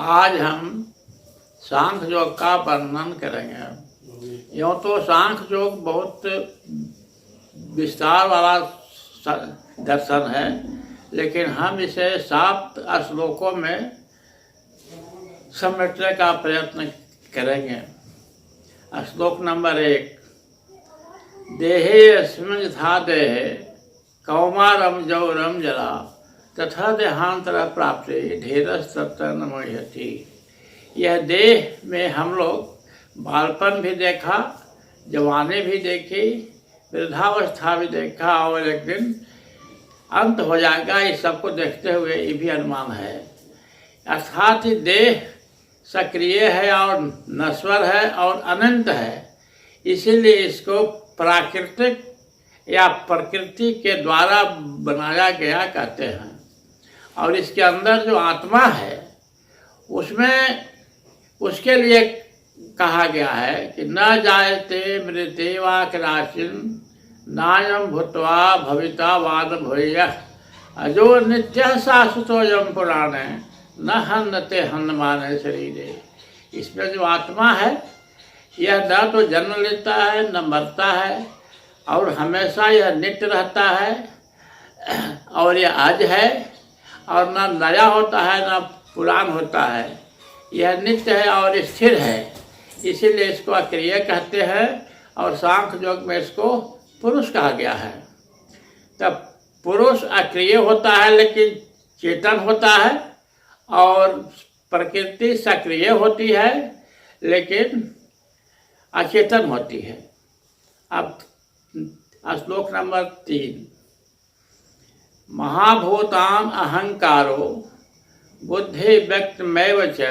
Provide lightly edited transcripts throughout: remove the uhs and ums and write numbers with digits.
आज हम सांख्य योग का वर्णन करेंगे। यूँ तो सांख्य योग बहुत विस्तार वाला दर्शन है, लेकिन हम इसे 7 श्लोकों में समेटने का प्रयत्न करेंगे। श्लोक नंबर 1। देहे अस्मिन् यथा देहे कौमारम जौरम जरा तथा देहांतर प्राप्ति धीरस्तत्र न मोह्यति। यह देह में हम लोग बालपन भी देखा, जवानी भी देखी, वृद्धावस्था भी देखा और एक दिन अंत हो जाएगा। इस सबको देखते हुए ये भी अनुमान है। अर्थात देह सक्रिय है और नश्वर है और अनंत है, इसीलिए इसको प्राकृतिक या प्रकृति के द्वारा बनाया गया कहते हैं। और इसके अंदर जो आत्मा है उसमें उसके लिए कहा गया है कि न जायते मृते वा कदाचिन नायम भूत्वा भविता वाद भूयः अजो नित्यः शाश्वतोऽयं पुराणे न हन्यते हन्यमाने शरीरे। इसमें जो आत्मा है यह न तो जन्म लेता है न मरता है और हमेशा यह नित्य रहता है और यह आज है और न नया होता है न पुरान होता है। यह नित्य है और स्थिर है, इसीलिए इसको अक्रिय कहते हैं और सांख्य योग में इसको पुरुष कहा गया है। तब पुरुष अक्रिय होता है लेकिन चेतन होता है और प्रकृति सक्रिय होती है लेकिन अचेतन होती है। अब श्लोक नंबर 3। महाभूतान अहंकारो बुद्धि व्यक्तमेव च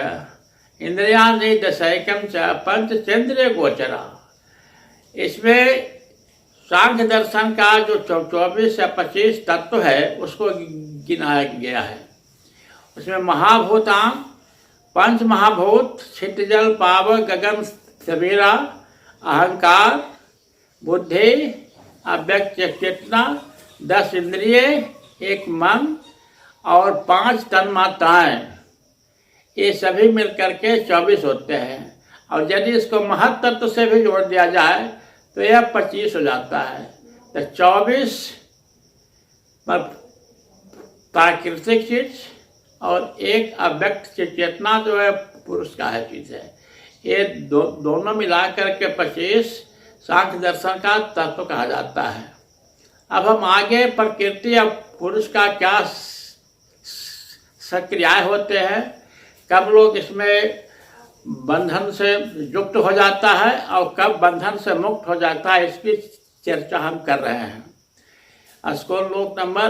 इंद्रियाणि दशैकम च पंचचेंद्रिय गोचरा। इसमें सांख्य दर्शन का जो 24 या 25 तत्व है उसको गिनाया गया है। उसमें महाभूतान 5 महाभूत क्षितिजल पावक गगन सवेरा, अहंकार, बुद्धि, अव्यक्त चेतना, 10 इंद्रिय, 1 मन और 5 तन्मात्राएं, ये सभी मिलकर के 24 होते हैं। और यदि इसको महत् तत्व से भी जोड़ दिया जाए तो यह 25 हो जाता है। तो 24 प्राकृतिक चीज और 1 अव्यक्त चेतना जो है पुरुष का है चीज है। ये दोनों मिलाकर के 25 सांख्य दर्शन का तत्व कहा जाता है। अब हम आगे प्रकृति या पुरुष का क्या सक्रियाएं होते हैं, कब लोग इसमें बंधन से युक्त हो जाता है और कब बंधन से मुक्त हो जाता है, इसकी चर्चा हम कर रहे हैं। श्लोक नंबर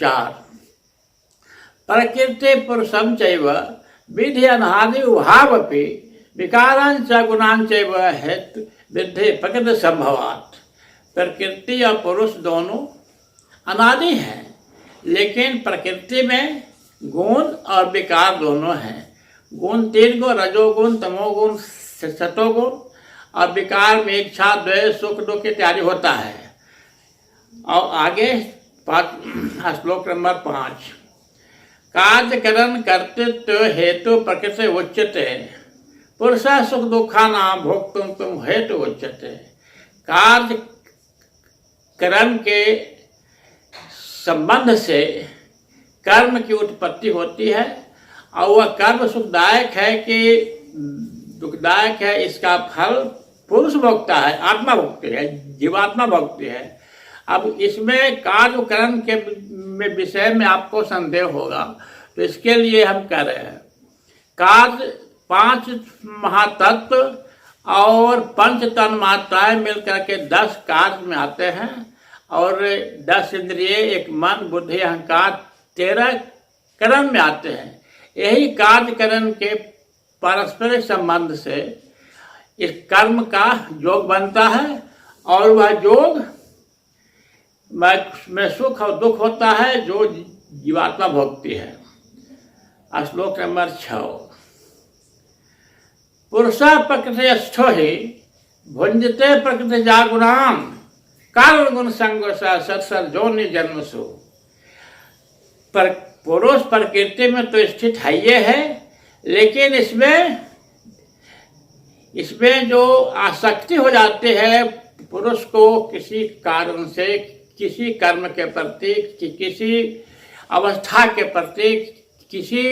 4। प्रकृति पुरुषम चैव विधि अनादि उभावपि विकारांच गुणांच हेतु विद्धि प्रकृति संभवात्। प्रकृति और पुरुष दोनों अनादि हैं, लेकिन प्रकृति में गुण और विकार दोनों हैं। गुण 3 गुण, रजोगुण, तमोगुण, सतोगुण, और विकार में इच्छा, द्वेष, सुख, दुख इत्यादि होता है। और आगे श्लोक नंबर 5। कार्यकरण कर्तृत्व हेतु प्रकृति उच्यते पुरुष सुख दुखानां भोक्तुम तुम हेतु उच्यते। कार्य कर्म के संबंध से कर्म की उत्पत्ति होती है और वह कर्म सुखदायक है कि दुखदायक है, इसका फल पुरुष भोगता है, आत्मा भोगती है, जीवात्मा भोगती है। अब इसमें कार्य कर्म के विषय में आपको संदेह होगा, तो इसके लिए हम कह रहे हैं कार्य 5 महातत्व और 5 तन्मात्राएं मिलकर के 10 कार्य में आते हैं और 10 इंद्रिय, 1 मन, बुद्धि, अहंकार 13 कर्म में आते हैं। यही कार्यकरण के पारस्परिक संबंध से इस कर्म का योग बनता है और वह योग में सुख और दुख होता है जो जीवात्मा भोगती है। श्लोक नंबर 6। पुरुषा प्रकृतिस्थो ही भुंजते प्रकृति जागुणान कारण गुण संगोसा सत्सर जोनि जन्मसु। पुरुष प्रकृति में तो स्थित है ये है, लेकिन इसमें जो आसक्ति हो जाती है पुरुष को किसी कारण से, किसी कर्म के प्रति, किसी अवस्था के प्रति, किसी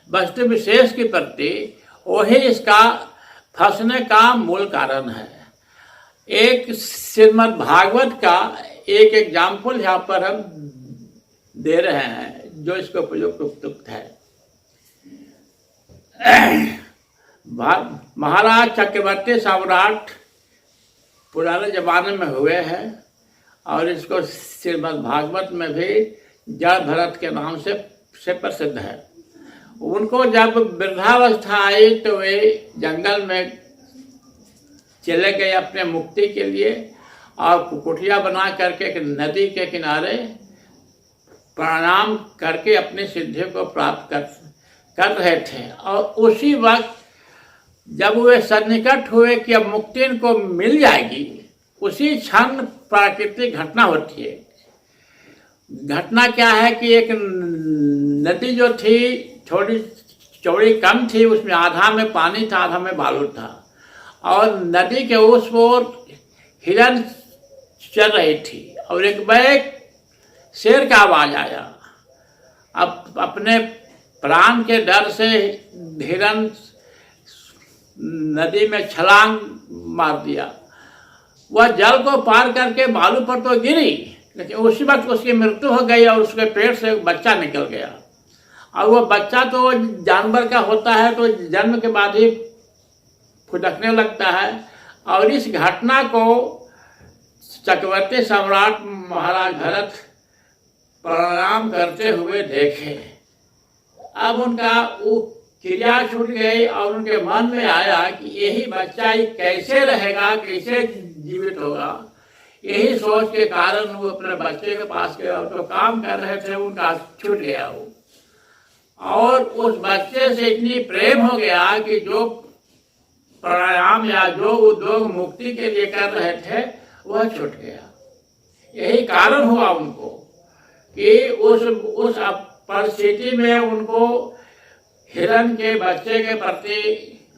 वस्तु विशेष के प्रति, वही इसका फंसने का मूल कारण है। एक श्रीमद् भागवत का एक एग्जाम्पल यहाँ पर हम दे रहे हैं जो इसको उपयुक्त है। महाराज चक्रवर्ती सम्राट पुराने जमाने में हुए हैं और इसको श्रीमद् भागवत में भी जड़ भरत के नाम से प्रसिद्ध है। उनको जब वृद्धावस्था आई तो वे जंगल में चले गए अपने मुक्ति के लिए और कुटिया बना करके एक नदी के किनारे प्रणाम करके अपनी सिद्धि को प्राप्त कर रहे थे। और उसी वक्त जब वे सन्निकट हुए कि अब मुक्ति इनको मिल जाएगी, उसी क्षण प्राकृतिक घटना होती है। घटना क्या है कि एक नदी जो थी थोड़ी चौड़ी कम थी, उसमें आधा में पानी था आधा में बालू था, और नदी के उस ओर हिरन चल रही थी और एक बैग शेर का आवाज आया। अब अपने प्राण के डर से हिरन नदी में छलांग मार दिया। वह जल को पार करके बालू पर तो गिरी, लेकिन उसी वक्त उसकी मृत्यु हो गई और उसके पेट से एक बच्चा निकल गया। और वह बच्चा तो जानवर का होता है तो जन्म के बाद ही फुदकने लगता है। और इस घटना को चक्रवर्ती सम्राट महाराज भरत प्रणाम करते हुए देखे। अब उनका वो क्रिया छूट गई और उनके मन में आया कि यही बच्चा ही कैसे रहेगा, कैसे जीवित होगा। यही सोच के कारण वो अपने बच्चे के पास गए और जो काम कर रहे थे उनका छूट गया वो, और उस बच्चे से इतनी प्रेम हो गया कि जो प्राणायाम या जो उद्योग मुक्ति के लिए कर रहे थे वह छूट गया। यही कारण हुआ उनको कि उस परिस्थिति में उनको हिरण के बच्चे के प्रति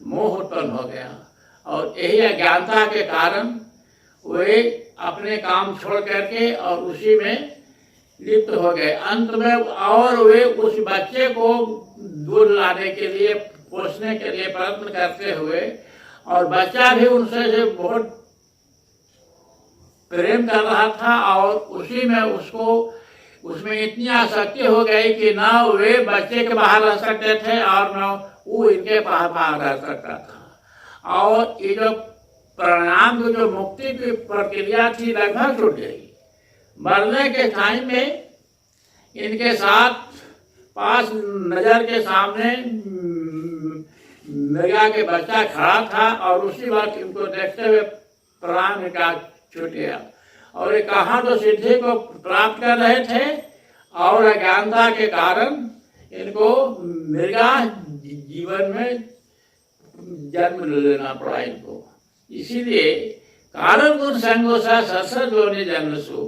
मोह उत्पन्न हो गया और यही अज्ञानता के कारण वे अपने काम छोड़ करके और उसी में लिप्त हो गए। अंत में और वे उस बच्चे को दूर लाने के लिए, पोषने के लिए प्रयत्न करते हुए, और बच्चा भी उनसे से बहुत प्रेम कर रहा था और उसी में उसमें इतनी आसक्ति हो गई कि ना वे बच्चे के बाहर रह सकते थे और न वो इनके बाहर रह सकता था। और ये जो परिणाम की जो मुक्ति की प्रक्रिया थी लगभग छूट गई। मरने के टाइम में इनके साथ पास नजर के सामने मृगा के बच्चा खड़ा था और उसी वक्त इनको देखते हुए प्राण का छूट गया। और ये कहाँ तो सिद्धि को प्राप्त कर रहे थे और अज्ञानता के कारण इनको मृगा जीवन में जन्म लेना पड़ा इनको। इसीलिए कारण गुण संगोसा सत्सत जोनि जन्मसु,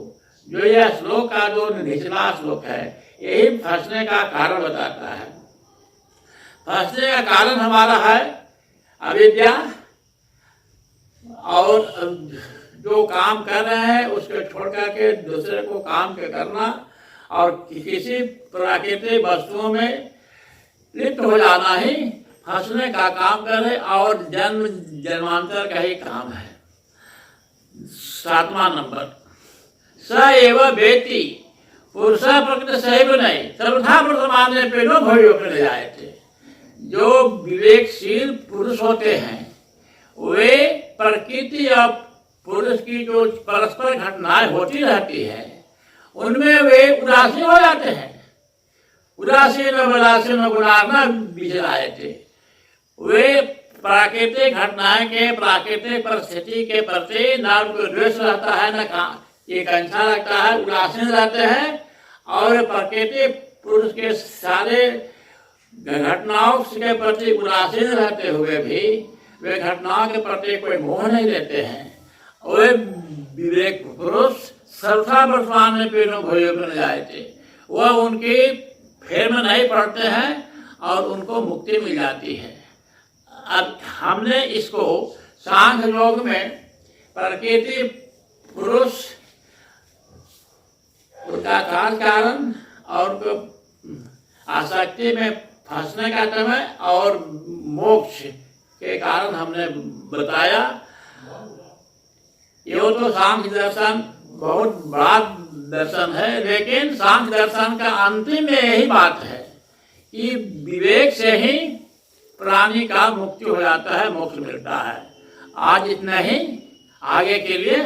जो यह श्लोक का जो निचला श्लोक है यही फंसने का कारण बताता है। फंसने का कारण हमारा है अविद्या, और जो काम कर रहे हैं उसको छोड़ करके दूसरे को काम के करना और किसी प्राकृतिक वस्तुओं में लिप्त हो जाना ही फंसने का काम करे और जन्म जन्मांतर का ही काम है। 7वां नंबर, स एव वेति पुरुष प्रकृति सैव नहीं सर्वथा वर्तमान पेनो भयो कर जाए थे। जो विवेकशील पुरुष होते हैं वे प्रकृति और पुरुष की जो परस्पर घटनाएं होती रहती है उनमें वे उदासीन हो जाते हैं। उदासीन उदासीन गुणार्ना बिचलाए थे। वे प्राकृतिक घटनाएं के, प्राकृतिक परिस्थिति के प्रति न उनको द्वेष रहता है न एक अंशा लगता है, उदासीन रहते हैं। और प्राकृतिक पुरुष के सारे घटनाओं के प्रति उदासीन रहते हुए भी वे घटनाओं के प्रति कोई मोह नहीं लेते हैं। वे विवेक पुरुष सर्वथा वर्तमान में पेनो भयो बन जाए थे। वह उनकी फेर में नहीं पड़ते हैं और उनको मुक्ति मिल जाती है। अब हमने इसको सांख्य योग में प्रकृति पुरुष उनका कारण और आसक्ति में फंसने का समय और मोक्ष के कारण हमने बताया। ये तो सांख्य दर्शन बहुत बड़ा दर्शन है, लेकिन सांख्य दर्शन का अंतिम में यही बात है कि विवेक से ही प्राणी का मुक्ति हो जाता है, मोक्ष मिलता है। आज इतना ही, आगे के लिए